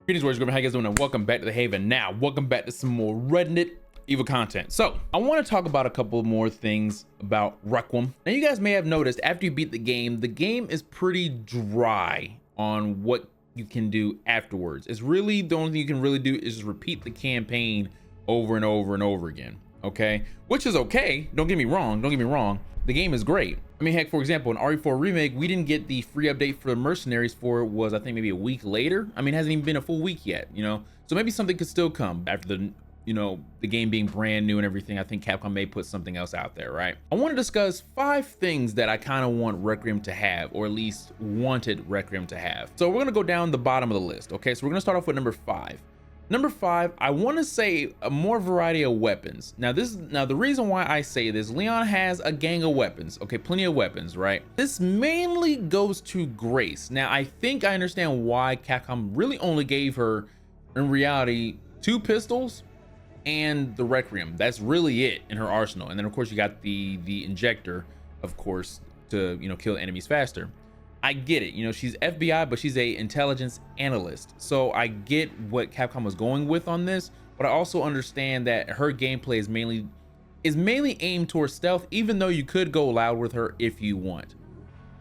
Greetings, warriors. How you guys doing? And welcome back to the Haven. Now, welcome back to some more Reddit evil content. So, I want to talk about a couple more things about Requiem. Now, you guys may have noticed after you beat the game is pretty dry on what you can do afterwards. It's really the only thing you can really do is just repeat the campaign over and over and over again. Okay, which is okay. Don't get me wrong. The game is great. I mean, heck, for example, in RE4 Remake, we didn't get the free update for the mercenaries for was I think maybe a week later. I mean, it hasn't even been a full week yet, you know? So maybe something could still come after the, you know, the game being brand new and everything. I think Capcom may put something else out there, right? I want to discuss 5 things that I kind of want Requiem to have, or at least wanted Requiem to have. So we're going to go down the bottom of the list. Okay, so we're going to start off with number 5. Number 5, I want to say a more variety of weapons. Now the reason why I say this, Leon has a gang of weapons. Okay, plenty of weapons, right? This mainly goes to Grace. Now I think I understand why Capcom really only gave her, in reality, 2 pistols and the Requiem. That's really it in her arsenal. And then of course you got the injector, of course, to, you know, kill enemies faster. I get it, you know, she's FBI, but she's a intelligence analyst. So I get what Capcom was going with on this, but I also understand that her gameplay is mainly aimed towards stealth, even though you could go loud with her if you want.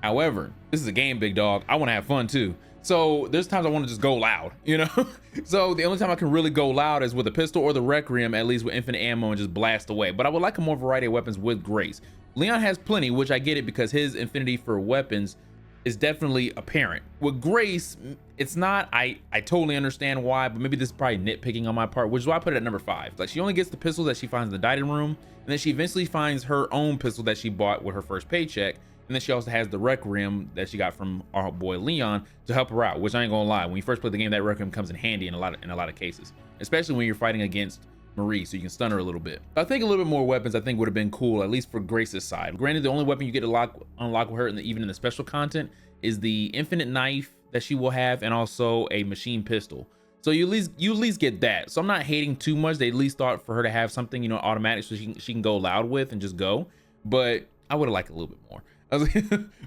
However, this is a game, big dog. I want to have fun too. So there's times I want to just go loud, you know? So the only time I can really go loud is with a pistol or the Requiem, at least with infinite ammo, and just blast away. But I would like a more variety of weapons with Grace. Leon has plenty, which I get it because his infinity for weapons is definitely apparent. With Grace, it's not. I totally understand why, but maybe this is probably nitpicking on my part, which is why I put it at number 5. Like, she only gets the pistol that she finds in the dining room, and then she eventually finds her own pistol that she bought with her first paycheck, and then she also has the Requiem that she got from our boy Leon to help her out, which I ain't gonna lie, when you first play the game, that Requiem comes in handy in a lot of cases, especially when you're fighting against Marie, so you can stun her a little bit. I think a little bit more weapons I think would have been cool, at least for Grace's side. Granted, the only weapon you get to unlock with her, even in the special content, is the infinite knife that she will have, and also a machine pistol. So you at least get that. So I'm not hating too much. They at least thought for her to have something, you know, automatic, so she can go loud with and just go. But I would have liked a little bit more.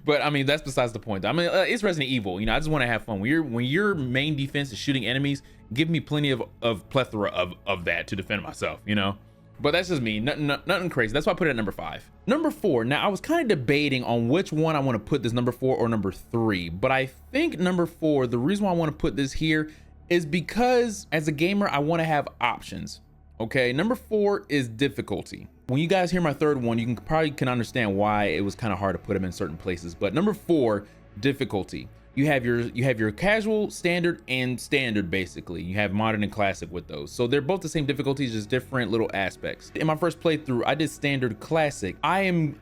But I mean, that's besides the point. I mean, it's Resident Evil, you know. I just want to have fun. When your main defense is shooting enemies, give me plenty of plethora of that to defend myself, you know. But that's just me, nothing crazy. That's why I put it at number 5. Number 4, now I was kind of debating on which one I want to put this, number 4 or number 3, but I think number 4, the reason why I want to put this here is because as a gamer, I want to have options. Okay, number 4 is difficulty. When you guys hear my third one, you can understand why it was kind of hard to put them in certain places. But number 4, difficulty. You have your casual, standard, and standard. Basically you have modern and classic with those, so they're both the same difficulties, just different little aspects. In my first playthrough, I did standard classic. I'm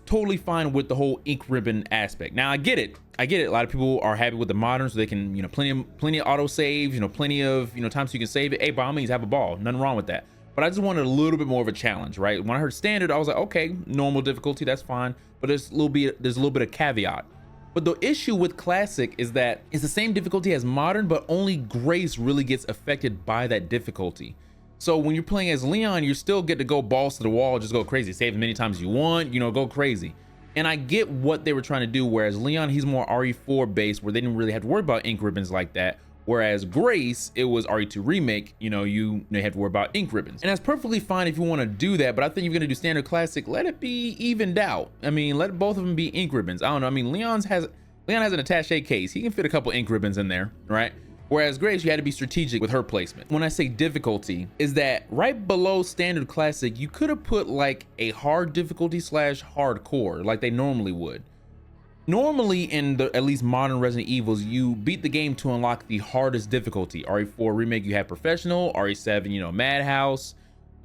totally fine with the whole ink ribbon aspect. Now I get it, a lot of people are happy with the modern, so they can, you know, plenty of auto saves, you know, plenty of, you know, times you can save it. Hey, by all means, have a ball, nothing wrong with that. But I just wanted a little bit more of a challenge, right? When I heard standard, I was like, okay, normal difficulty, that's fine, but there's a little bit of caveat. But the issue with classic is that it's the same difficulty as modern, but only Grace really gets affected by that difficulty. So when you're playing as Leon, you still get to go balls to the wall, just go crazy, save as many times as you want, you know, go crazy. And I get what they were trying to do, whereas Leon, he's more RE4 based, where they didn't really have to worry about ink ribbons like that. Whereas Grace, it was RE2 Remake, you know, you have to worry about ink ribbons. And that's perfectly fine if you want to do that, but I think if you're going to do standard classic, let it be evened out. I mean, let both of them be ink ribbons. I don't know. I mean, Leon has an attache case. He can fit a couple ink ribbons in there, right? Whereas Grace, you had to be strategic with her placement. When I say difficulty, is that right below standard classic, you could have put like a hard difficulty / hardcore, like they normally would. Normally in the at least modern Resident Evils, you beat the game to unlock the hardest difficulty. RE4 Remake, you had professional. RE7, you know, Madhouse.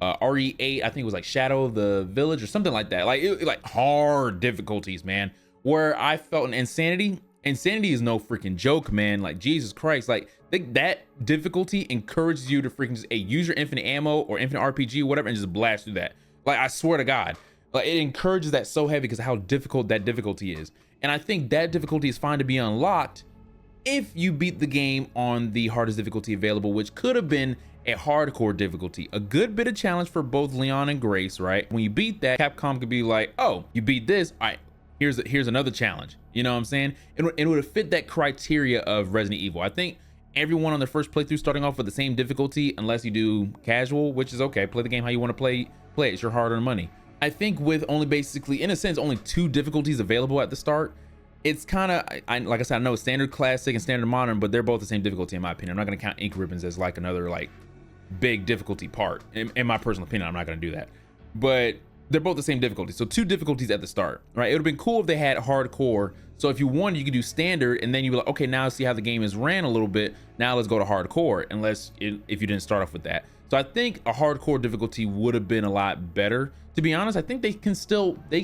RE8, I think it was like Shadow of the Village or something like that. Like hard difficulties, man. Where I felt in Insanity is no freaking joke, man. Like, Jesus Christ, like that difficulty encourages you to freaking just use your infinite ammo or infinite RPG, whatever, and just blast through that. Like, I swear to God, like, it encourages that so heavy because of how difficult that difficulty is. And I think that difficulty is fine to be unlocked if you beat the game on the hardest difficulty available, which could have been a hardcore difficulty. A good bit of challenge for both Leon and Grace, right? When you beat that, Capcom could be like, oh, you beat this, all right, here's another challenge. You know what I'm saying? It would have fit that criteria of Resident Evil. I think everyone on their first playthrough starting off with the same difficulty, unless you do casual, which is okay. Play the game how you want to play it. It's your hard-earned money. I think with only basically, in a sense, only 2 difficulties available at the start, it's kind of, like I said, I know standard classic and standard modern, but they're both the same difficulty in my opinion. I'm not going to count ink ribbons as like another like big difficulty part. In my personal opinion, I'm not going to do that. But they're both the same difficulty. So 2 difficulties at the start, right? It would have been cool if they had hardcore. So if you wanted, you could do standard, and then you were like, okay, now see how the game is ran a little bit. Now let's go to hardcore, if you didn't start off with that. So I think a hardcore difficulty would have been a lot better. To be honest, I think they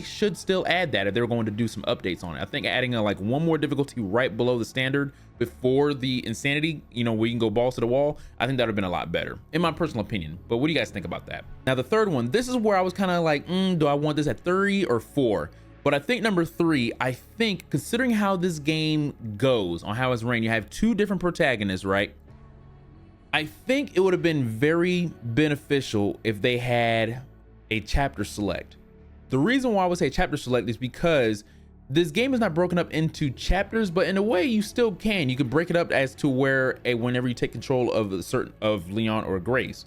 should still add that if they were going to do some updates on it. I think adding like 1 more difficulty right below the standard before the insanity, you know, where you can go balls to the wall, I think that would have been a lot better, in my personal opinion. But what do you guys think about that? Now, the third one, this is where I was kind of like, do I want this at 3 or 4? But I think number 3, I think considering how this game goes on how it's ran, you have 2 different protagonists, right? I think it would have been very beneficial if they had a chapter select. The reason why I would say chapter select is because this game is not broken up into chapters, but in a way you still can. You can break it up as to where whenever you take control of of Leon or Grace,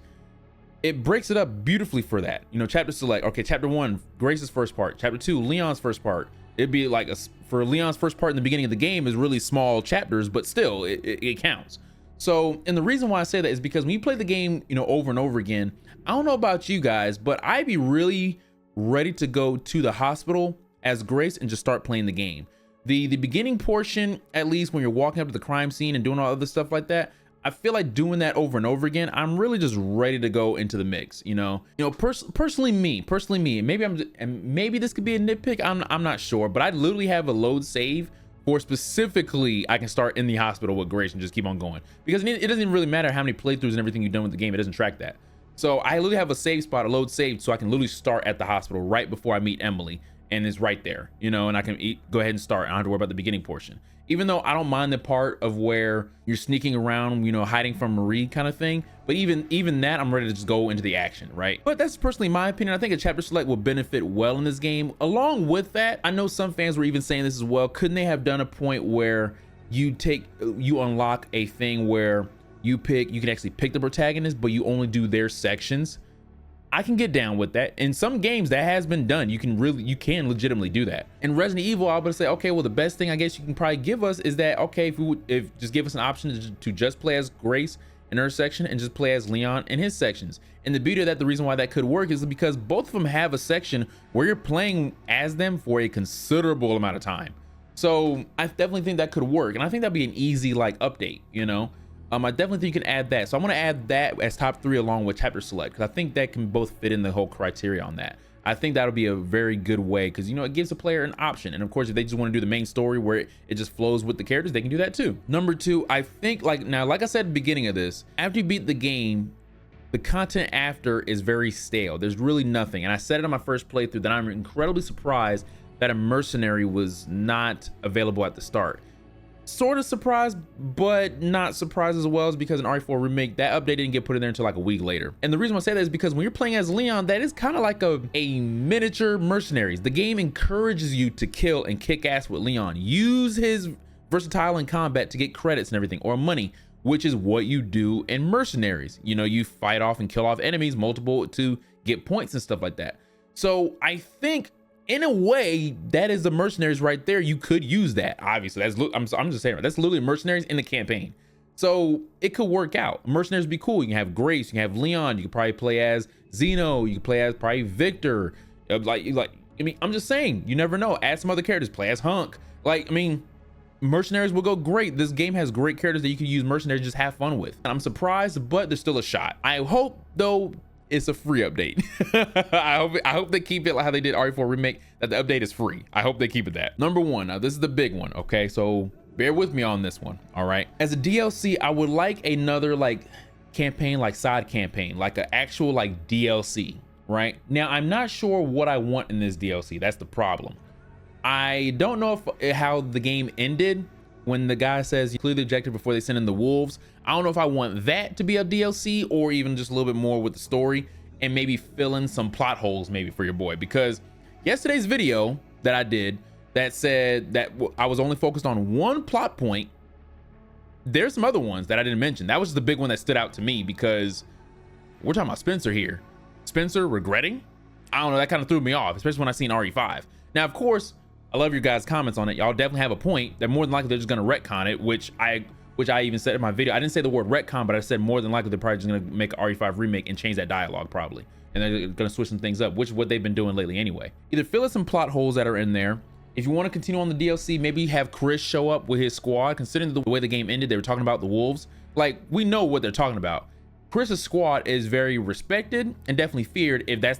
it breaks it up beautifully for that. You know, chapter select. Okay, chapter 1, Grace's first part. Chapter 2, Leon's first part. It'd be like for Leon's first part in the beginning of the game is really small chapters, but still it counts. So, and the reason why I say that is because when you play the game, you know, over and over again, I don't know about you guys, but I'd be really ready to go to the hospital as Grace and just start playing the game. The beginning portion, at least when you're walking up to the crime scene and doing all other stuff like that, I feel like doing that over and over again, I'm really just ready to go into the mix, you know. Personally me, maybe this could be a nitpick, I'm not sure, but I literally have a load save for specifically I can start in the hospital with Grace and just keep on going, because it doesn't even really matter how many playthroughs and everything you've done with the game. It doesn't track that. So I literally have a save spot, a load saved, so I can literally start at the hospital right before I meet Emily, and it's right there, you know, and I can go ahead and start. I don't have to worry about the beginning portion, even though I don't mind the part of where you're sneaking around, you know, hiding from Marie kind of thing. But even that, I'm ready to just go into the action, right? But that's personally my opinion. I think a chapter select will benefit well in this game. Along with that, I know some fans were even saying this as well. Couldn't they have done a point where you unlock a thing where you can actually pick the protagonist, but you only do their sections? I can get down with that. In some games that has been done. You can legitimately do that. In Resident Evil, I would say, okay, well, the best thing I guess you can probably give us is that, okay, if just give us an option to just play as Grace in her section and just play as Leon in his sections. And the beauty of that, the reason why that could work is because both of them have a section where you're playing as them for a considerable amount of time. So I definitely think that could work, and I think that'd be an easy like update, you know. I definitely think you can add that. So I'm going to add that as top 3 along with chapter select, because I think that can both fit in the whole criteria on that. I think that'll be a very good way, because, you know, it gives the player an option. And of course, if they just want to do the main story where it just flows with the characters, they can do that too. Number 2, I think like I said at the beginning of this, after you beat the game, the content after is very stale. There's really nothing. And I said it on my first playthrough that I'm incredibly surprised that a mercenary was not available at the start. Sort of surprised, but not surprised as well, is because in RE4 Remake, that update didn't get put in there until like a week later. And the reason why I say that is because when you're playing as Leon, that is kind of like a miniature mercenaries. The game encourages you to kill and kick ass with Leon. Use his versatile in combat to get credits and everything, or money, which is what you do in mercenaries. You know, you fight off and kill off enemies multiple to get points and stuff like that. So I think in a way, that is the mercenaries right there. You could use that. Obviously, I'm just saying, that's literally mercenaries in the campaign. So it could work out. Mercenaries would be cool. You can have Grace, you can have Leon, you could probably play as Zeno, you could play as probably Victor. I mean, I'm just saying, you never know. Add some other characters, play as Hunk. Like, I mean, mercenaries will go great. This game has great characters that you can use mercenaries, just have fun with. And I'm surprised, but there's still a shot. I hope though it's a free update. I hope they keep it like how they did RE4 Remake, that the update is free. I hope they keep it that. Number 1, now this is the big one, okay? So bear with me on this one, all right? As a DLC, I would like another like campaign, like side campaign, like an actual like DLC, right? Now, I'm not sure what I want in this DLC. That's the problem. I don't know how the game ended when the guy says you clear the objective before they send in the wolves. I don't know if I want that to be a DLC or even just a little bit more with the story and maybe fill in some plot holes maybe for your boy, because yesterday's video that I did that said that I was only focused on one plot point there's some other ones that I didn't mention. That was the big one that stood out to me because we're talking about Spencer here. Spencer regretting? I don't know, that kind of threw me off, especially when I seen RE5. Now, of course, I love your guys' comments on it. Y'all definitely have a point that more than likely they're just gonna retcon it, which I even said in my video. I didn't say the word retcon, but I said more than likely they're probably just gonna make an RE5 remake and change that dialogue probably. And they're gonna switch some things up, which is what they've been doing lately anyway. Either fill in some plot holes that are in there. If you want to continue on the DLC, maybe have Chris show up with his squad. Considering the way the game ended, they were talking about the wolves. Like, we know what they're talking about. Chris's squad is very respected and definitely feared if that's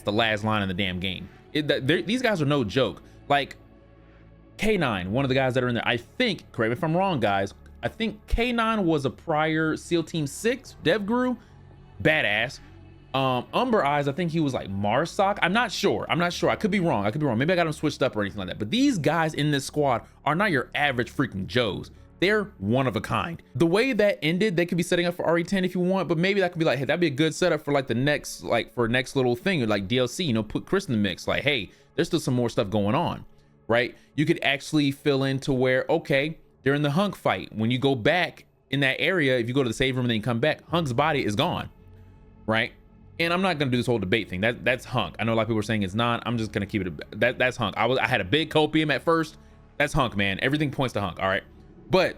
the last line in the damn game. These guys are no joke. Like K9, one of the guys that are in there, I think, correct me if I'm wrong, guys, I think K9 was a prior SEAL Team 6 dev guru. Badass. Umber Eyes, I think he was like Marsoc. I'm not sure. I could be wrong. Maybe I got him switched up or anything like that. But these guys in this squad are not your average freaking Joes. They're one of a kind. The way that ended, they could be setting up for RE10 if you want, but maybe that could be like, hey, that'd be a good setup for like the next, like for next little thing, or like DLC, you know, put Chris in the mix. Like, hey, there's still some more stuff going on, right? You could actually fill in to where, okay, during the Hunk fight, when you go back in that area, if you go to the save room and then you come back, Hunk's body is gone, right? And I'm not gonna do this whole debate thing. That's Hunk. I know a lot of people are saying it's not. I'm just gonna keep it. That's Hunk. I had a big copium at first. That's Hunk, man. Everything points to Hunk. All right, but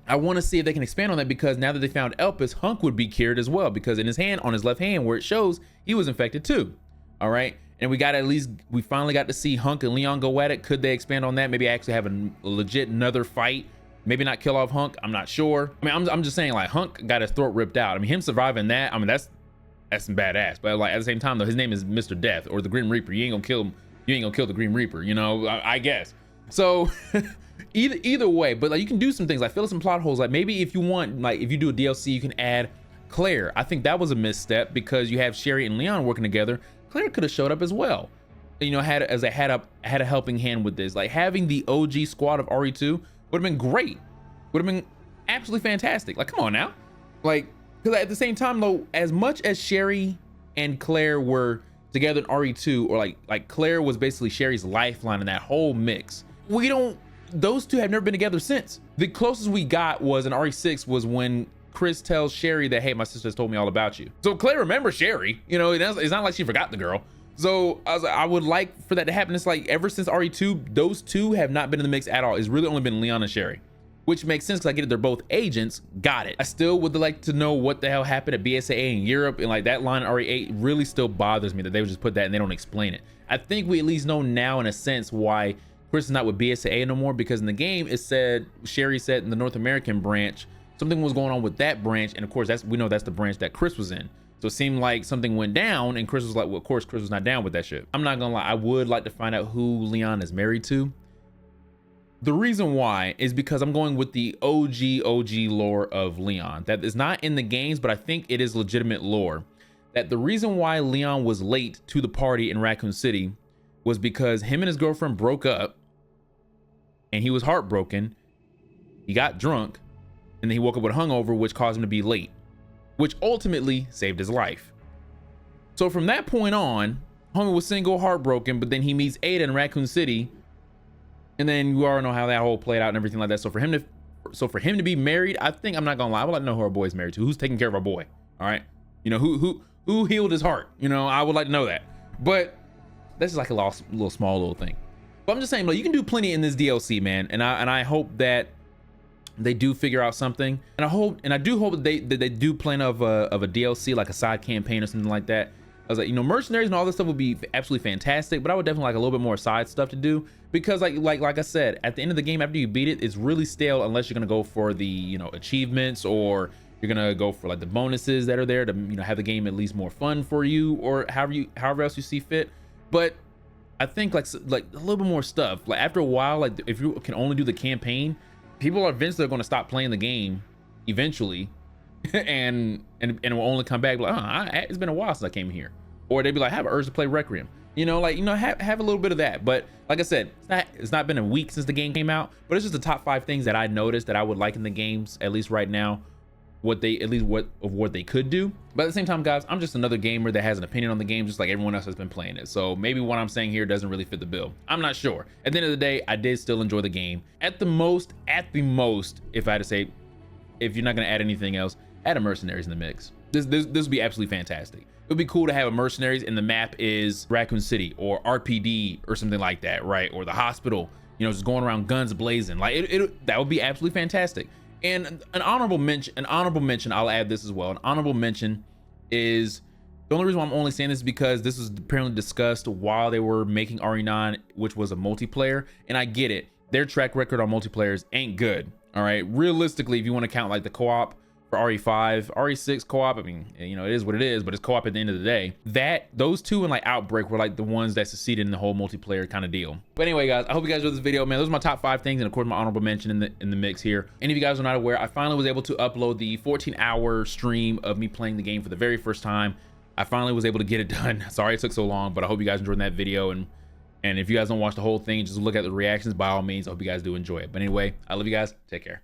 I want to see if they can expand on that, because now that they found Elpis, Hunk would be cured as well, because in his hand, on his left hand, where it shows, he was infected too. All right, and we finally got to see Hunk and Leon go at it. Could they expand on that? Maybe actually have a legit another fight. Maybe not kill off Hunk. I'm not sure. I mean, I'm just saying, like, Hunk got his throat ripped out. I mean, him surviving that, I mean, that's some badass. But like at the same time though, his name is Mr. Death, or the Grim Reaper. You ain't gonna kill him. You ain't gonna kill the Grim Reaper, you know, I guess. So either way, but like you can do some things like fill in some plot holes. Like maybe if you want, like if you do a DLC, you can add Claire. I think that was a misstep because you have Sherry and Leon working together. Claire could have showed up as well, you know, had a helping hand with this. Like having the OG squad of RE2 would have been great. Would have been absolutely fantastic. Like, come on now. Like, because at the same time though, as much as Sherry and Claire were together in RE2, or like Claire was basically Sherry's lifeline in that whole mix, those two have never been together since. The closest we got was in RE6 was when Chris tells Sherry that, hey, my sister has told me all about you. So Claire remembers Sherry, you know, it's not like she forgot the girl. So I would like for that to happen. It's like ever since RE2, those two have not been in the mix at all. It's really only been Leon and Sherry. Which makes sense because I get it, they're both agents. Got it. I still would like to know what the hell happened at BSAA in Europe, and like that line in RE8 really still bothers me that they would just put that and they don't explain it. I think we at least know now in a sense why Chris is not with BSAA no more, because in the game it said, Sherry said in the North American branch, something was going on with that branch, and of course we know that's the branch that Chris was in. So it seemed like something went down and Chris was like, well, of course Chris was not down with that shit. I'm not gonna lie, I would like to find out who Leon is married to. The reason why is because I'm going with the OG lore of Leon. That is not in the games, but I think it is legitimate lore. That the reason why Leon was late to the party in Raccoon City was because him and his girlfriend broke up and he was heartbroken. He got drunk and then he woke up with a hungover, which caused him to be late, which ultimately saved his life. So from that point on, homie was single, heartbroken, but then he meets Ada in Raccoon City. And then you already know how that whole played out and everything like that. So for him to be married, I think, I'm not gonna lie, I would like to know who our boy's married to. Who's taking care of our boy? All right, you know, who healed his heart? You know, I would like to know that. But that's just like a small thing. But I'm just saying, like, you can do plenty in this DLC, man. And I hope that they do figure out something. And I do hope that they do plan of a DLC, like a side campaign or something like that. I was like, you know, mercenaries and all this stuff would be absolutely fantastic, but I would definitely like a little bit more side stuff to do, because like I said, at the end of the game, after you beat it, it's really stale unless you're gonna go for the, you know, achievements, or you're gonna go for like the bonuses that are there to, you know, have the game at least more fun for you, or however else you see fit. But I think like a little bit more stuff. Like after a while, like if you can only do the campaign, people are eventually going to stop playing the game eventually, and will only come back like, oh, it's been a while since I came here. Or they'd be like, I have an urge to play Requiem. You know, like, you know, have a little bit of that. But like I said, it's not been a week since the game came out, but it's just the top 5 things that I noticed that I would like in the games, at least right now. what they, at least what they could do. But at the same time, guys, I'm just another gamer that has an opinion on the game, just like everyone else has been playing it. So maybe what I'm saying here doesn't really fit the bill. I'm not sure. At the end of the day, I did still enjoy the game. At the most, if I had to say, if you're not gonna add anything else, add a mercenaries in the mix. This would be absolutely fantastic. It would be cool to have a mercenaries and the map is Raccoon City or RPD or something like that, right? Or the hospital, you know, just going around guns blazing. Like that would be absolutely fantastic. And an honorable mention, I'll add this as well. An honorable mention is, the only reason why I'm only saying this is because this was apparently discussed while they were making RE9, which was a multiplayer. And I get it, their track record on multiplayers ain't good. All right, realistically, if you want to count like the co-op for RE5, RE6 co-op, I mean, you know, it is what it is, but it's co-op at the end of the day. Those two and like Outbreak were like the ones that succeeded in the whole multiplayer kind of deal. But anyway, guys, I hope you guys enjoyed this video, man. Those are my top 5 things, and of course my honorable mention in the mix here. And if you guys are not aware, I finally was able to upload the 14-hour stream of me playing the game for the very first time. I finally was able to get it done. Sorry it took so long, but I hope you guys enjoyed that video. And if you guys don't watch the whole thing, just look at the reactions, by all means, I hope you guys do enjoy it. But anyway, I love you guys. Take care.